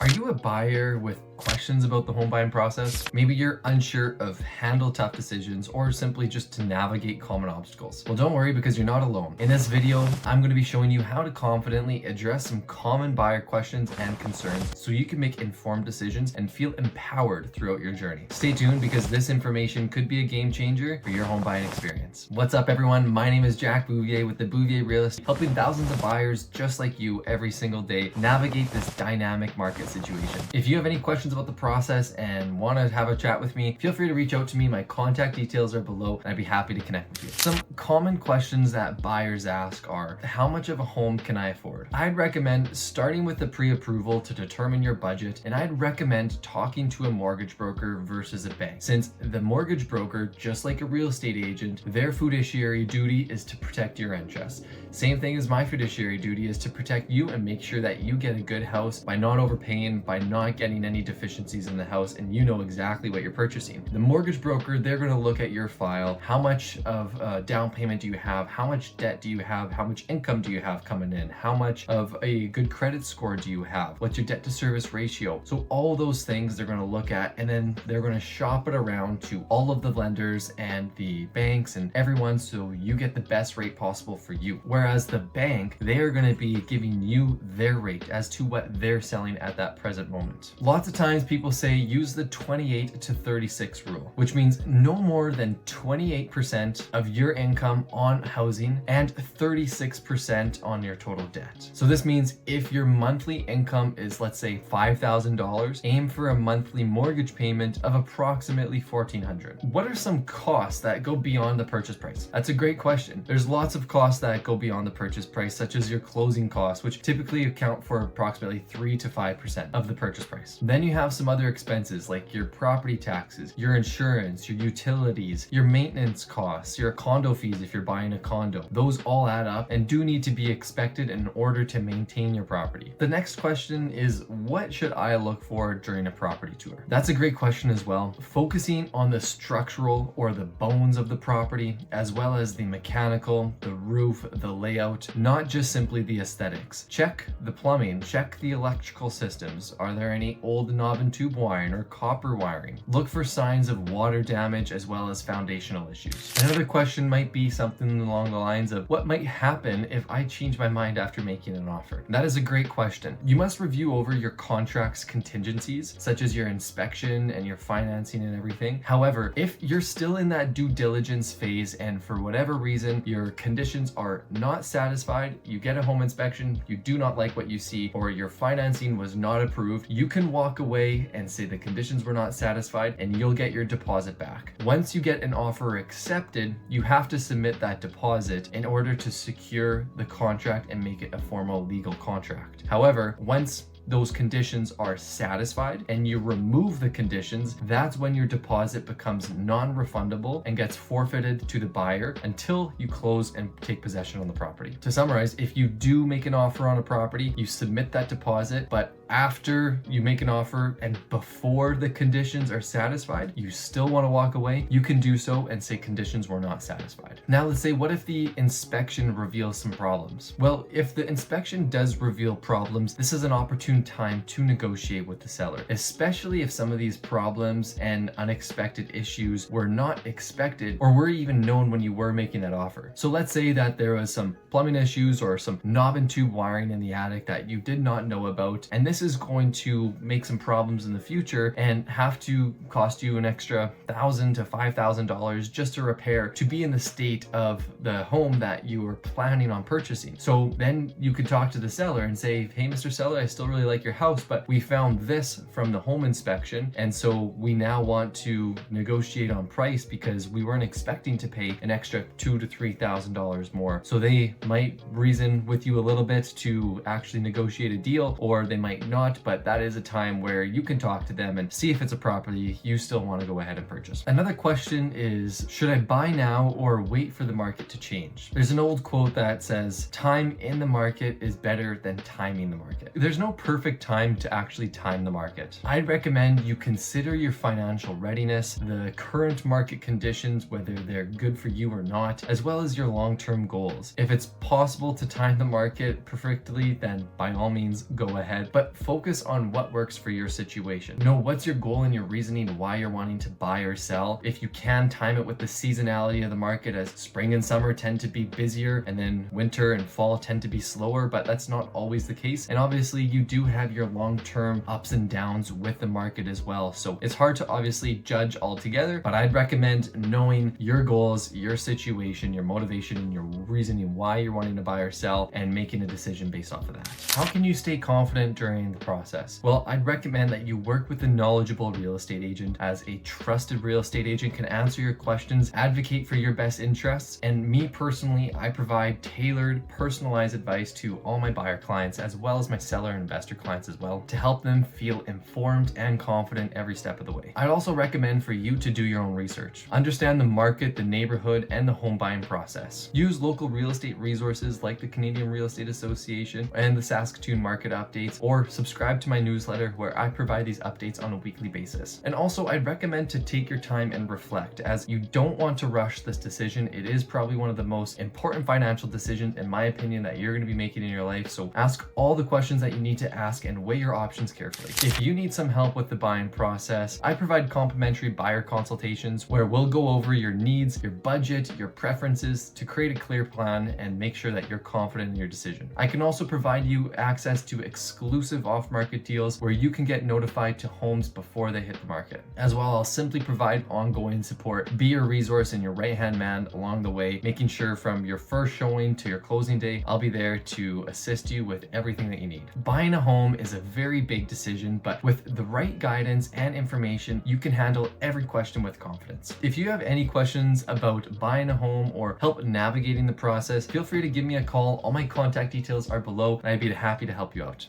Are you a buyer with questions about the home buying process? Maybe you're unsure of handle tough decisions or simply just to navigate common obstacles. Well, don't worry because you're not alone. In this video, I'm going to be showing you how to confidently address some common buyer questions and concerns so you can make informed decisions and feel empowered throughout your journey. Stay tuned because this information could be a game changer for your home buying experience. What's up, everyone? My name is Jack Bouvier with the Bouvier Realty, helping thousands of buyers just like you every single day navigate this dynamic market situation. If you have any questions about the process and want to have a chat with me, feel free to reach out to me. My contact details are below and I'd be happy to connect with you. Some common questions that buyers ask are, how much of a home can I afford? I'd recommend starting with the pre-approval to determine your budget, and I'd recommend talking to a mortgage broker versus a bank, since the mortgage broker, just like a real estate agent, their fiduciary duty is to protect your interests. Same thing as my fiduciary duty is to protect you and make sure that you get a good house by not overpaying, by not getting any deficiencies in the house, and you know exactly what you're purchasing. The mortgage broker, they're going to look at your file. How much of down payment do you have? How much debt do you have? How much income do you have coming in? How much of a good credit score do you have? What's your debt to service ratio? So all those things they're going to look at, and then they're going to shop it around to all of the lenders and the banks and everyone so you get the best rate possible for you. Whereas the bank, they are going to be giving you their rate as to what they're selling at that present moment. Lots of times people say use the 28 to 36 rule, which means no more than 28% of your income on housing and 36% on your total debt. So this means if your monthly income is, let's say, $5,000, aim for a monthly mortgage payment of approximately $1,400. What are some costs that go beyond the purchase price? That's a great question. There's lots of costs that go beyond the purchase price, such as your closing costs, which typically account for approximately 3 to 5% of the purchase price. Then you have some other expenses like your property taxes, your insurance, your utilities, your maintenance costs, your condo fees if you're buying a condo. Those all add up and do need to be expected in order to maintain your property. The next question is, what should I look for during a property tour? That's a great question as well. Focusing on the structural or the bones of the property, as well as the mechanical, the roof, the layout, not just simply the aesthetics. Check the plumbing, check the electrical systems. Are there any old knob and tube wiring or copper wiring? Look for signs of water damage as well as foundational issues. Another question might be something along the lines of, what might happen if I change my mind after making an offer? That is a great question. You must review over your contract's contingencies, such as your inspection and your financing and everything. However, if you're still in that due diligence phase and for whatever reason your conditions are not satisfied, you get a home inspection, you do not like what you see, or your financing was not approved, you can walk away and say the conditions were not satisfied and you'll get your deposit back. Once you get an offer accepted, you have to submit that deposit in order to secure the contract and make it a formal legal contract. However, once those conditions are satisfied and you remove the conditions, that's when your deposit becomes non-refundable and gets forfeited to the buyer until you close and take possession on the property. To summarize, if you do make an offer on a property, you submit that deposit, but after you make an offer and before the conditions are satisfied, you still want to walk away, you can do so and say conditions were not satisfied. Now let's say, what if the inspection reveals some problems? Well, if the inspection does reveal problems, this is an opportune time to negotiate with the seller, especially if some of these problems and unexpected issues were not expected or were even known when you were making that offer. So let's say that there was some plumbing issues or some knob and tube wiring in the attic that you did not know about, and this is going to make some problems in the future and have to cost you an extra $1,000 to $5,000 just to repair to be in the state of the home that you were planning on purchasing. So then you could talk to the seller and say, hey, Mr. Seller, I still really like your house, but we found this from the home inspection, and so we now want to negotiate on price because we weren't expecting to pay an extra $2,000 to $3,000 more. So they might reason with you a little bit to actually negotiate a deal, or they might not, but that is a time where you can talk to them and see if it's a property you still want to go ahead and purchase. Another question is, should I buy now or wait for the market to change? There's an old quote that says, time in the market is better than timing the market. There's no perfect time to actually time the market. I'd recommend you consider your financial readiness, the current market conditions, whether they're good for you or not, as well as your long-term goals. If it's possible to time the market perfectly, then by all means go ahead. But focus on what works for your situation. Know what's your goal and your reasoning why you're wanting to buy or sell. If you can, time it with the seasonality of the market, as spring and summer tend to be busier and then winter and fall tend to be slower, but that's not always the case. And obviously you do have your long-term ups and downs with the market as well. So it's hard to obviously judge altogether, but I'd recommend knowing your goals, your situation, your motivation, and your reasoning why you're wanting to buy or sell, and making a decision based off of that. How can you stay confident during the process? Well, I'd recommend that you work with a knowledgeable real estate agent, as a trusted real estate agent can answer your questions, advocate for your best interests. And me personally, I provide tailored, personalized advice to all my buyer clients, as well as my seller and investor clients as well, to help them feel informed and confident every step of the way. I'd also recommend for you to do your own research. Understand the market, the neighborhood, and the home buying process. Use local real estate resources like the Canadian Real Estate Association and the Saskatoon market updates, or subscribe to my newsletter where I provide these updates on a weekly basis. And also, I'd recommend to take your time and reflect, as you don't want to rush this decision. It is probably one of the most important financial decisions, in my opinion, that you're going to be making in your life. So ask all the questions that you need to ask and weigh your options carefully. If you need some help with the buying process, I provide complimentary buyer consultations where we'll go over your needs, your budget, your preferences, to create a clear plan and make sure that you're confident in your decision. I can also provide you access to exclusive off-market deals where you can get notified to homes before they hit the market. As well, I'll simply provide ongoing support, be your resource and your right-hand man along the way, making sure from your first showing to your closing day, I'll be there to assist you with everything that you need. Buying a home is a very big decision, but with the right guidance and information, you can handle every question with confidence. If you have any questions about buying a home or help navigating the process, feel free to give me a call. All my contact details are below, and I'd be happy to help you out.